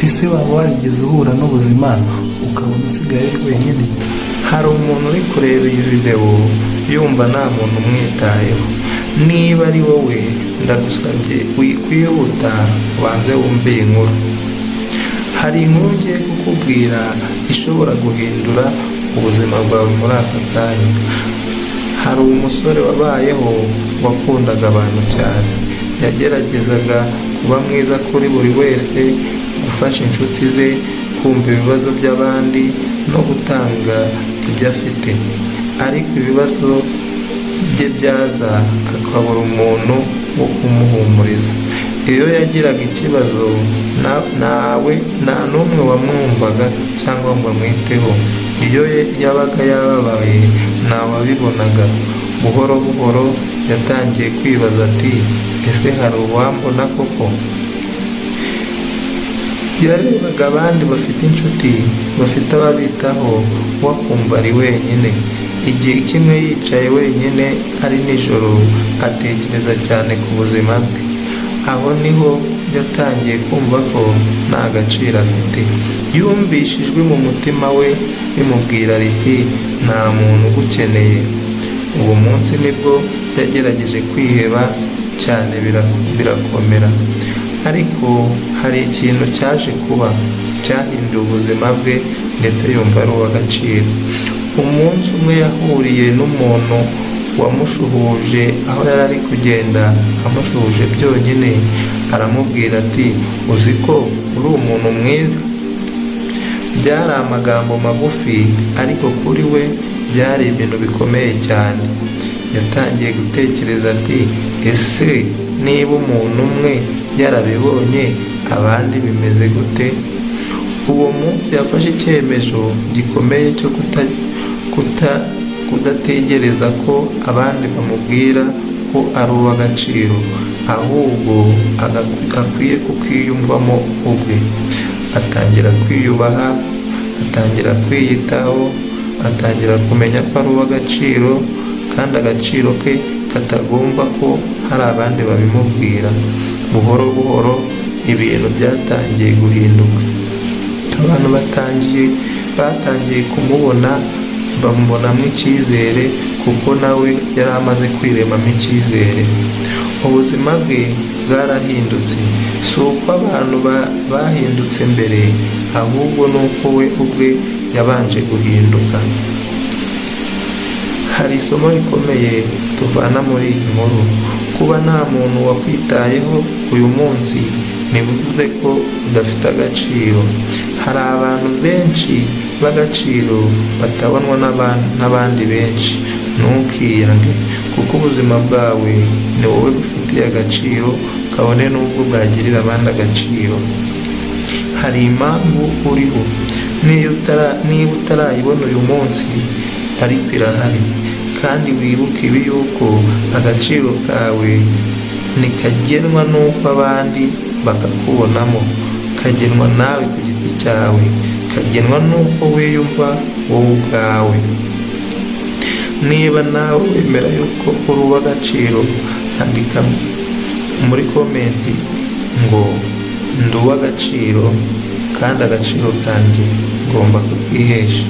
ese waba warigeze uhura n'ubuzima ukabona usigaye uri wenyine? Hari umuntu uri kureba iyi videwo yumva nta muntu umwitayeho. Niba ari wowe, ndagusabye wikwihuta ubanze wumve iyi nkuru. Hari inkuru ngiye kukubwira ishobora guhindura ubuzima bwawe muri aka kanya. Hari umusore wabayeho wakundaga abantu cyane, yageragezaga kuba mwiza kuri buri wese, gufasha inshuti ze, kumva ibibazo by'abandi no gutanga ibyo afite. Ariko ibibazo bye byaza akabura umuntu wo kumuhumuriza. Iyo yagiraga ikibazo nta n'umwe wamwumvaga cyangwa ngo amwiteho. Iyo yabaga yababaye ntawabibonaga. Buhoro buhoro yatangiye kwibaza ati, ese hari uwambona koko? Yarebaga abandi bafite inshuti, bafite ababitaho, wakumva ari wenyine. Igihe kimwe yicaye wenyine ari nijoro, atekereza cyane ku buzima bwe. Aho niho yatangiye kumva ko nta gaciro afite. Yumvise ijwi mu mutima we rimubwira riti, nta muntu ugukeneye. Uwo munsi nibwo yagerageje kwiheba cyane birakomera. Ariko hari ikintu cyaje kuba cyahinduye ubuzima bwe ndetse yumva ari uw'agaciro. Umunsi umwe yahuriye n'umuntu wamushuhuje aho yari ari kugenda, amushuhuje byonyine aramubwira ati, uzi ko uri umuntu mwiza? Byari amagambo magufi, ariko kuri we byari ibintu bikomeye cyane. Yatangiye gutekereza ati, ese niba umuntu umwe yarabibonye, abandi bimeze gute? Uwo munsi yafashe icyemezo gikomeye cyo kudategereza ko abandi bamubwira ko ari uw'agaciro, ahubwo akwiye kukiyumvamo ubwe. Atangira kwiyubaha, atangira kwiyitaho, atangira kumenya ko ari uw'agaciro kandi agaciro ke katagomba ko hari abandi babimubwira. Buhoro buhoro ibintu byatangiye guhinduka. Abantu batangiye kumubona, bamubonamo icyizere kuko nawe yari amaze kwiremamo icyizere. Ubuzima bwe bwarahindutse. Si uko abantu bahindutse mbere, ahubwo ni uko we ubwe yabanje guhinduka. Hari isomo rikomeye tuvana muri iyi nkuru. Kuba nta muntu wakwitayeho uyu munsi ntibivuze ko udafite agaciro. Hari abantu benshi b'agaciro batabonwa n'abandi benshi. Ntukiyange, kuko ubuzima bwawe ni wowe bufitiye agaciro, kabone n'ubwo bwagirira abandi agaciro. Hari impamvu uriho, niba utarayibona uyu munsi, ariko irahari. Kandi wibuke ibi yuko agaciro kawe ntikagenwa n'uko abandi bakakubonamo, kagenwa nawe ku giti cyawe, kagenwa n'uko wiyumva wowe ubwawe. Niba nawe wemera yuko uri uw'agaciro, andika muri komenti ngo ndi uw'agaciro kandi agaciro kanjye ngomba kukihesha.